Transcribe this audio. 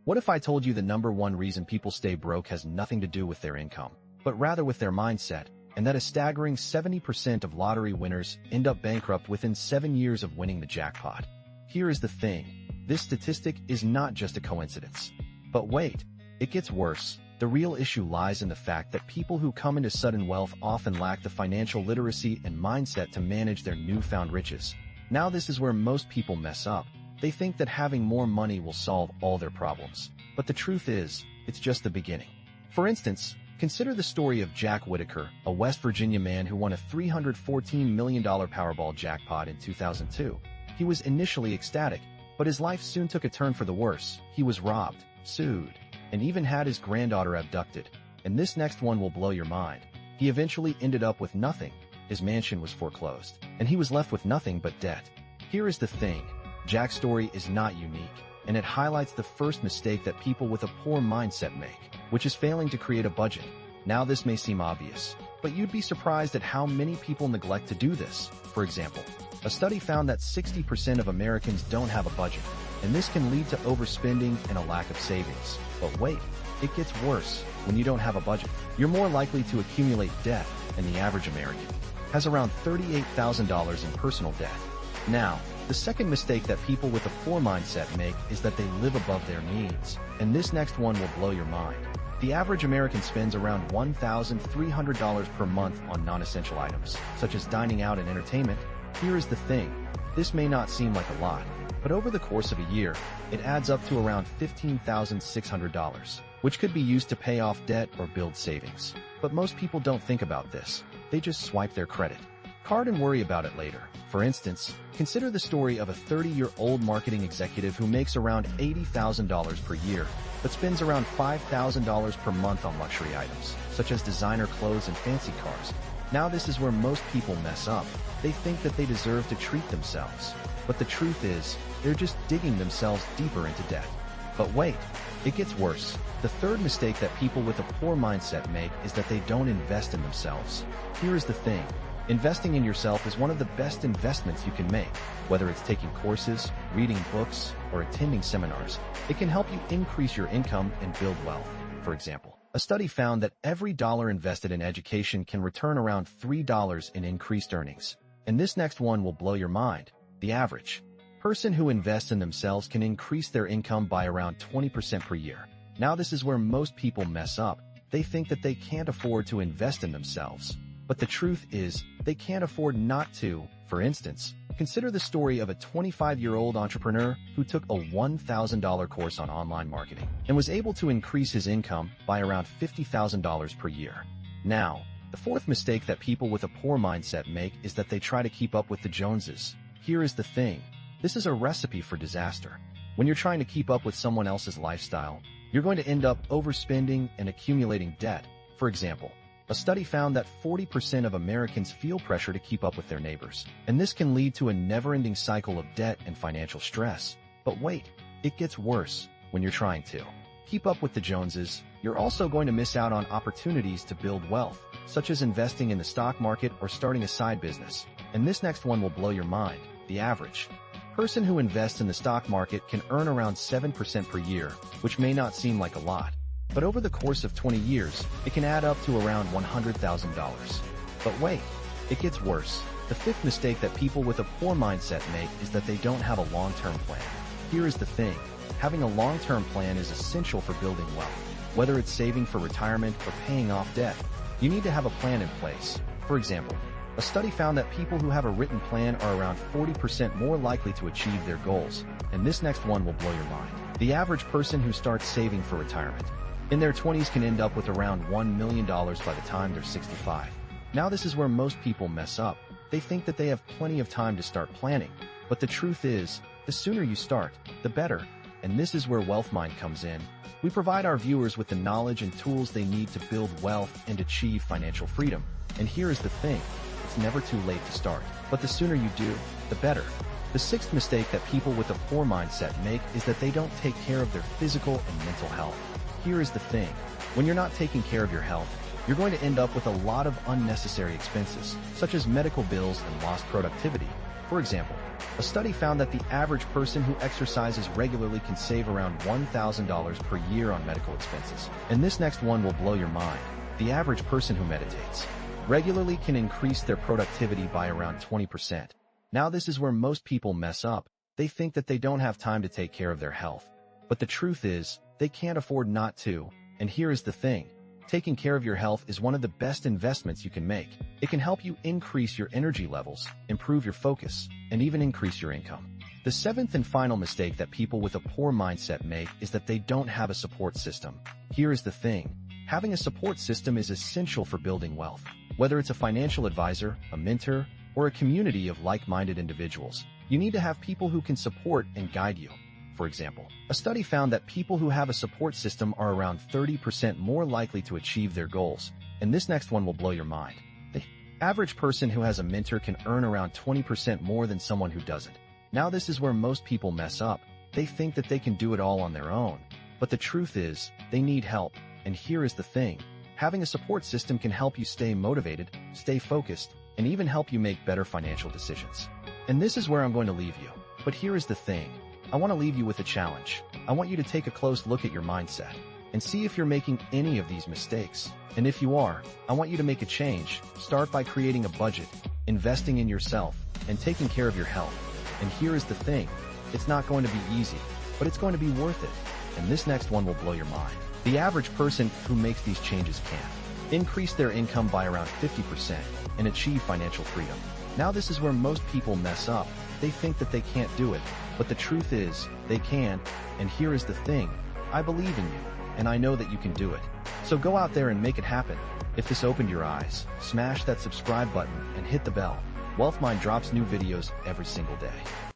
What if I told you the number one reason people stay broke has nothing to do with their income, but rather with their mindset, and that a staggering 70% of lottery winners end up bankrupt within 7 years of winning the jackpot? Here is the thing. This statistic is not just a coincidence. But wait, it gets worse. The real issue lies in the fact that people who come into sudden wealth often lack the financial literacy and mindset to manage their newfound riches. Now this is where most people mess up. They think that having more money will solve all their problems. But the truth is, it's just the beginning. For instance, consider the story of Jack Whitaker, a West Virginia man who won a $314 million Powerball jackpot in 2002. He was initially ecstatic, but his life soon took a turn for the worse. He was robbed, sued, and even had his granddaughter abducted. And this next one will blow your mind. He eventually ended up with nothing. His mansion was foreclosed, and he was left with nothing but debt. Here is the thing. Jack's story is not unique, and it highlights the first mistake that people with a poor mindset make, which is failing to create a budget. Now this may seem obvious, but you'd be surprised at how many people neglect to do this. For example, a study found that 60% of Americans don't have a budget, and this can lead to overspending and a lack of savings. But wait, it gets worse. When you don't have a budget, you're more likely to accumulate debt, and the average American has around $38,000 in personal debt. Now, the second mistake that people with a poor mindset make is that they live above their means, and this next one will blow your mind. The average American spends around $1,300 per month on non-essential items, such as dining out and entertainment. Here is the thing. This may not seem like a lot, but over the course of a year, it adds up to around $15,600, which could be used to pay off debt or build savings. But most people don't think about this. They just swipe their credit card and worry about it later. For instance, consider the story of a 30-year-old marketing executive who makes around $80,000 per year, but spends around $5,000 per month on luxury items, such as designer clothes and fancy cars. Now this is where most people mess up. They think that they deserve to treat themselves. But the truth is, they're just digging themselves deeper into debt. But wait, it gets worse. The third mistake that people with a poor mindset make is that they don't invest in themselves. Here is the thing. Investing in yourself is one of the best investments you can make. Whether it's taking courses, reading books, or attending seminars, it can help you increase your income and build wealth. For example, a study found that every dollar invested in education can return around $3 in increased earnings. And this next one will blow your mind. The average person who invests in themselves can increase their income by around 20% per year. Now this is where most people mess up. They think that they can't afford to invest in themselves. But the truth is, they can't afford not to. For instance, consider the story of a 25-year-old entrepreneur who took a $1,000 course on online marketing and was able to increase his income by around $50,000 per year. Now, the fourth mistake that people with a poor mindset make is that they try to keep up with the Joneses. Here is the thing. This is a recipe for disaster. When you're trying to keep up with someone else's lifestyle, you're going to end up overspending and accumulating debt. For example, a study found that 40% of Americans feel pressure to keep up with their neighbors, and this can lead to a never-ending cycle of debt and financial stress. But wait, it gets worse. When you're trying to keep up with the Joneses, you're also going to miss out on opportunities to build wealth, such as investing in the stock market or starting a side business. And this next one will blow your mind. The average person who invests in the stock market can earn around 7% per year, which may not seem like a lot. But over the course of 20 years, it can add up to around $100,000. But wait, it gets worse. The fifth mistake that people with a poor mindset make is that they don't have a long-term plan. Here is the thing. Having a long-term plan is essential for building wealth. Whether it's saving for retirement or paying off debt, you need to have a plan in place. For example, a study found that people who have a written plan are around 40% more likely to achieve their goals. And this next one will blow your mind. The average person who starts saving for retirement in their 20s can end up with around $1 million by the time they're 65. Now this is where most people mess up. They think that they have plenty of time to start planning. But the truth is, the sooner you start, the better. And this is where WealthMind comes in. We provide our viewers with the knowledge and tools they need to build wealth and achieve financial freedom. And here is the thing. It's never too late to start. But the sooner you do, the better. The sixth mistake that people with a poor mindset make is that they don't take care of their physical and mental health. Here is the thing. When you're not taking care of your health, you're going to end up with a lot of unnecessary expenses, such as medical bills and lost productivity. For example, A study found that the average person who exercises regularly can save around $1,000 per year on medical expenses. And this next one will blow your mind. The average person who meditates regularly can increase their productivity by around 20%. Now this is where most people mess up. They think that they don't have time to take care of their health. But the truth is, they can't afford not to. And here is the thing. Taking care of your health is one of the best investments you can make. It can help you increase your energy levels, improve your focus, and even increase your income. The seventh and final mistake that people with a poor mindset make is that they don't have a support system. Here is the thing. Having a support system is essential for building wealth. Whether it's a financial advisor, a mentor, or a community of like-minded individuals, you need to have people who can support and guide you. For example, a study found that people who have a support system are around 30% more likely to achieve their goals. And this next one will blow your mind. The average person who has a mentor can earn around 20% more than someone who doesn't. Now this is where most people mess up. They think that they can do it all on their own. But the truth is, they need help. And here is the thing. Having a support system can help you stay motivated, stay focused, and even help you make better financial decisions. And this is where I'm going to leave you. But here is the thing. I want to leave you with a challenge. I want you to take a close look at your mindset and see if you're making any of these mistakes. And if you are, I want you to make a change. Start by creating a budget, investing in yourself, and taking care of your health. And here is the thing. It's not going to be easy, but it's going to be worth it. And this next one will blow your mind. The average person who makes these changes can increase their income by around 50% and achieve financial freedom. Now this is where most people mess up. They think that they can't do it, but the truth is, they can. And here is the thing. I believe in you, and I know that you can do it. So go out there and make it happen. If this opened your eyes, smash that subscribe button and hit the bell. WealthMind drops new videos every single day.